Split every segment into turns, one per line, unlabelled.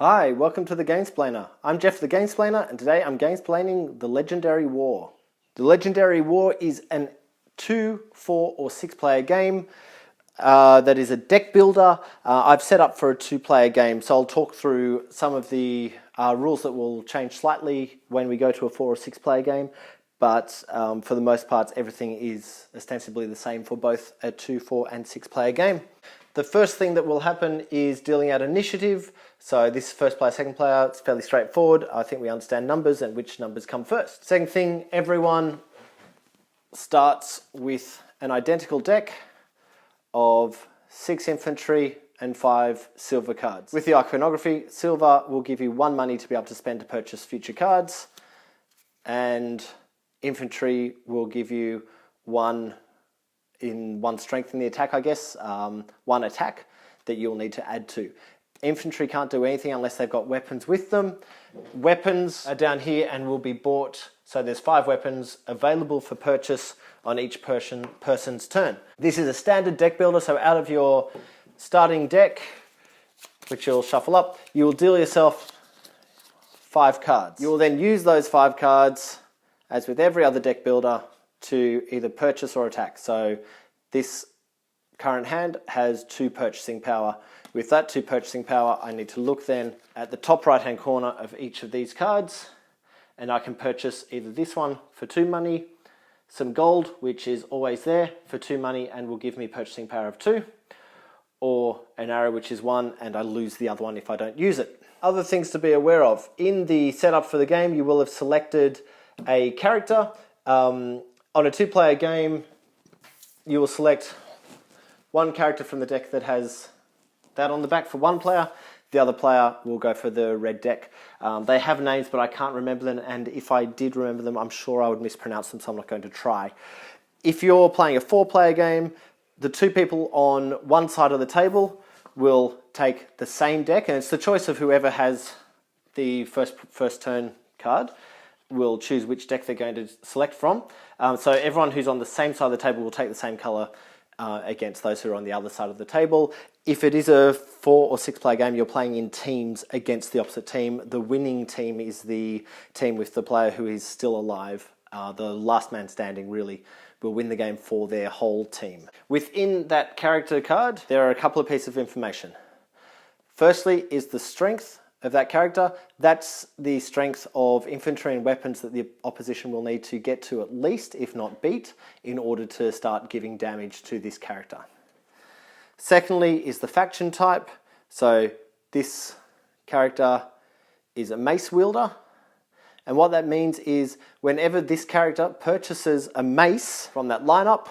Hi, welcome to the Gamesplainer. I'm Jeff the Gamesplainer, and today I'm gamesplaining the Legendary War. The Legendary War is an 2, 4 or 6 player game that is a deck builder. I've set up for a 2-player game, so I'll talk through some of the rules that will change slightly when we go to a 4 or 6 player game, but for the most part everything is ostensibly the same for both a 2, 4 and 6 player game. The first thing that will happen is dealing out initiative. So this is first player, second player, it's fairly straightforward. I think we understand numbers and which numbers come first. Second thing, everyone starts with an identical deck of 6 infantry and 5 silver cards. With the iconography, silver will give you 1 money to be able to spend to purchase future cards, and infantry will give you 1 strength in the attack, I guess, 1 attack that you'll need to add to. Infantry can't do anything unless they've got weapons with them. Weapons are down here and will be bought, so there's 5 weapons available for purchase on each person's turn. This is a standard deck builder, so out of your starting deck, which you'll shuffle up, you will deal yourself 5 cards. You will then use those 5 cards, as with every other deck builder, to either purchase or attack. So this current hand has 2 purchasing power. With that 2 purchasing power, I need to look then at the top right hand corner of each of these cards, and I can purchase either this one for 2 money, some gold, which is always there for 2 money and will give me purchasing power of 2, or an arrow, which is 1, and I lose the other one if I don't use it. Other things to be aware of. In the setup for the game, you will have selected a character. On a 2-player game, you will select 1 character from the deck that has that on the back for 1 player. The other player will go for the red deck. They have names, but I can't remember them, and if I did remember them, I'm sure I would mispronounce them, so I'm not going to try. If you're playing a 4-player game, the 2 people on one side of the table will take the same deck, and it's the choice of whoever has the first turn card will choose which deck they're going to select from. So everyone who's on the same side of the table will take the same colour against those who are on the other side of the table. If it is a 4 or 6 player game, you're playing in teams against the opposite team. The winning team is the team with the player who is still alive. The last man standing really will win the game for their whole team. Within that character card, there are a couple of pieces of information. Firstly is the strength of that character. That's the strength of infantry and weapons that the opposition will need to get to at least, if not beat, in order to start giving damage to this character. Secondly is the faction type. So this character is a mace wielder, and what that means is whenever this character purchases a mace from that lineup,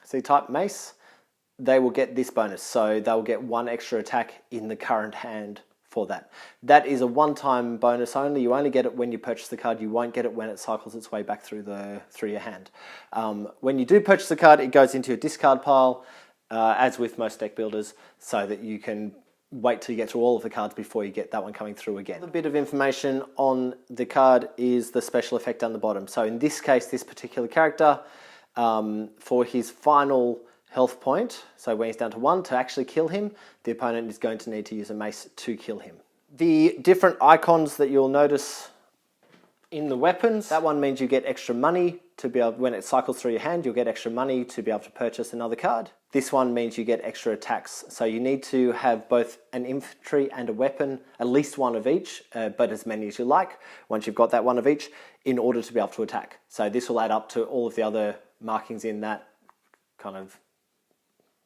see type mace, they will get this bonus. So they'll get 1 extra attack in the current hand for that. That is a one-time bonus only. You only get it when you purchase the card. You won't get it when it cycles its way back through your hand. When you do purchase the card, it goes into your discard pile, as with most deck builders, so that you can wait till you get through all of the cards before you get that one coming through again. A bit of information on the card is the special effect down the bottom. So in this case, this particular character, for his final health point, so when he's down to 1, to actually kill him, the opponent is going to need to use a mace to kill him. The different icons that you'll notice in the weapons, that one means you get extra money to be able, when it cycles through your hand, you'll get extra money to be able to purchase another card. This one means you get extra attacks. So you need to have both an infantry and a weapon, at least 1 of each, but as many as you like, once you've got that 1 of each, in order to be able to attack. So this will add up to all of the other markings in that kind of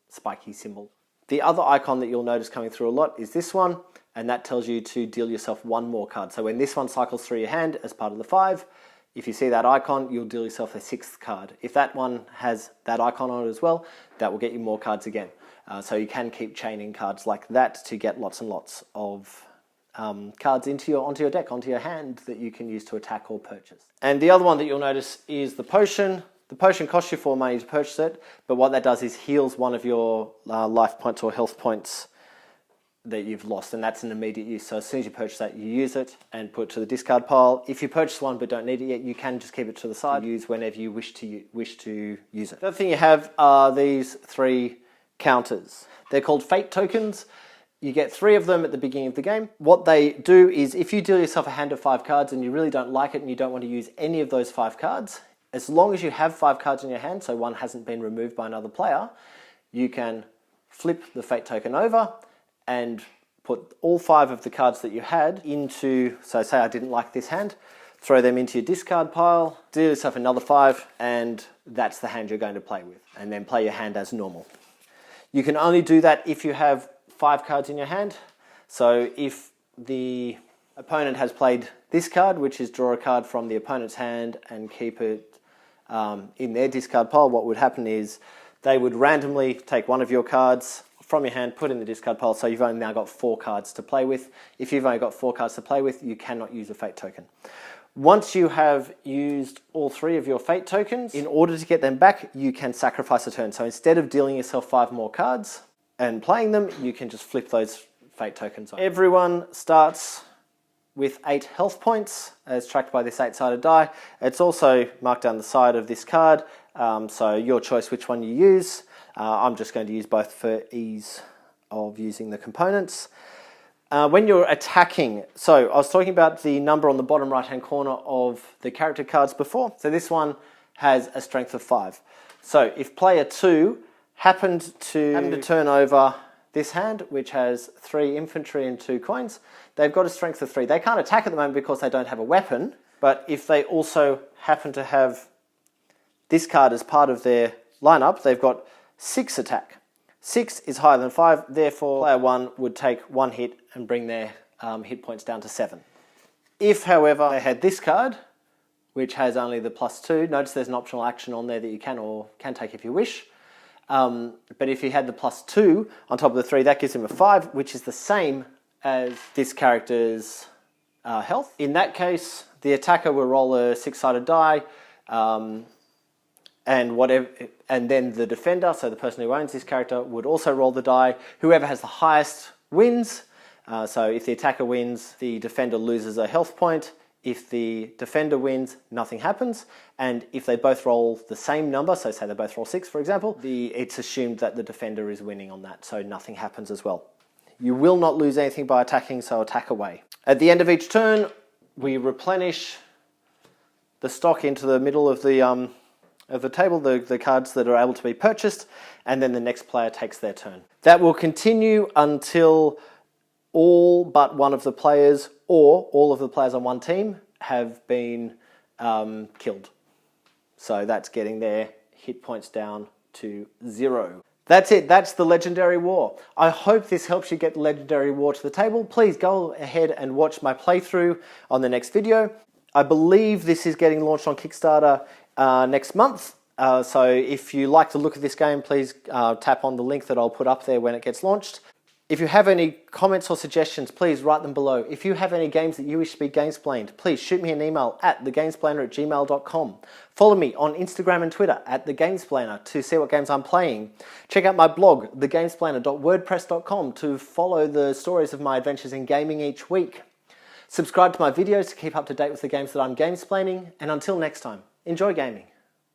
spiky symbol. The other icon that you'll notice coming through a lot is this one, and that tells you to deal yourself 1 more card. So when this one cycles through your hand as part of the 5, if you see that icon, you'll deal yourself a 6th card. If that one has that icon on it as well, that will get you more cards again. So you can keep chaining cards like that to get lots and lots of cards onto your deck, onto your hand, that you can use to attack or purchase. And the other one that you'll notice is the potion. The potion costs you 4 money to purchase it, but what that does is heals 1 of your life points or health points that you've lost, and that's an immediate use. So as soon as you purchase that, you use it and put it to the discard pile. If you purchase one but don't need it yet, you can just keep it to the side to use whenever you wish to use it. The other thing you have are these 3 counters. They're called fate tokens. You get 3 of them at the beginning of the game. What they do is if you deal yourself a hand of 5 cards and you really don't like it and you don't want to use any of those 5 cards, as long as you have 5 cards in your hand, so one hasn't been removed by another player, you can flip the fate token over and put all 5 of the cards that you had into, so say I didn't like this hand, throw them into your discard pile, deal yourself another 5, and that's the hand you're going to play with, and then play your hand as normal. You can only do that if you have 5 cards in your hand. So if the opponent has played this card, which is draw a card from the opponent's hand and keep it in their discard pile, what would happen is they would randomly take one of your cards from your hand, put in the discard pile, so you've only now got 4 cards to play with. If you've only got 4 cards to play with, you cannot use a fate token. Once you have used all 3 of your fate tokens, in order to get them back, you can sacrifice a turn. So instead of dealing yourself 5 more cards and playing them, you can just flip those fate tokens on. Everyone starts with 8 health points, as tracked by this 8-sided die. It's also marked down the side of this card, so your choice which one you use. I'm just going to use both for ease of using the components. When you're attacking, so I was talking about the number on the bottom right hand corner of the character cards before. So this one has a strength of 5. So if player 2 happened to turn over this hand, which has 3 infantry and 2 coins, they've got a strength of 3. They can't attack at the moment because they don't have a weapon, but if they also happen to have this card as part of their lineup, they've got 6 attack. 6 is higher than 5, therefore player 1 would take 1 hit and bring their hit points down to 7. If, however, they had this card, which has only the +2, notice there's an optional action on there that you can or can take if you wish. But if you had the +2 on top of the 3, that gives him a 5, which is the same as this character's health. In that case, the attacker will roll a 6-sided die, and then the defender, so the person who owns this character, would also roll the die. Whoever has the highest wins. So if the attacker wins, the defender loses a health point. If the defender wins, nothing happens. And if they both roll the same number, so say they both roll 6, for example, it's assumed that the defender is winning on that, so nothing happens as well. You will not lose anything by attacking, so attack away. At the end of each turn, we replenish the stock into the middle of the table, the cards that are able to be purchased, and then the next player takes their turn. That will continue until all but one of the players or all of the players on one team have been killed. So that's getting their hit points down to 0. That's it, that's the Legendary War. I hope this helps you get the Legendary War to the table. Please go ahead and watch my playthrough on the next video. I believe this is getting launched on Kickstarter next month. So if you like the look of this game, please tap on the link that I'll put up there when it gets launched. If you have any comments or suggestions, please write them below. If you have any games that you wish to be Gamesplained, please shoot me an email at thegamesplainer@gmail.com. Follow me on Instagram and Twitter at thegamesplainer to see what games I'm playing. Check out my blog, thegamesplainer.wordpress.com, to follow the stories of my adventures in gaming each week. Subscribe to my videos to keep up to date with the games that I'm gamesplaining, and until next time, enjoy gaming.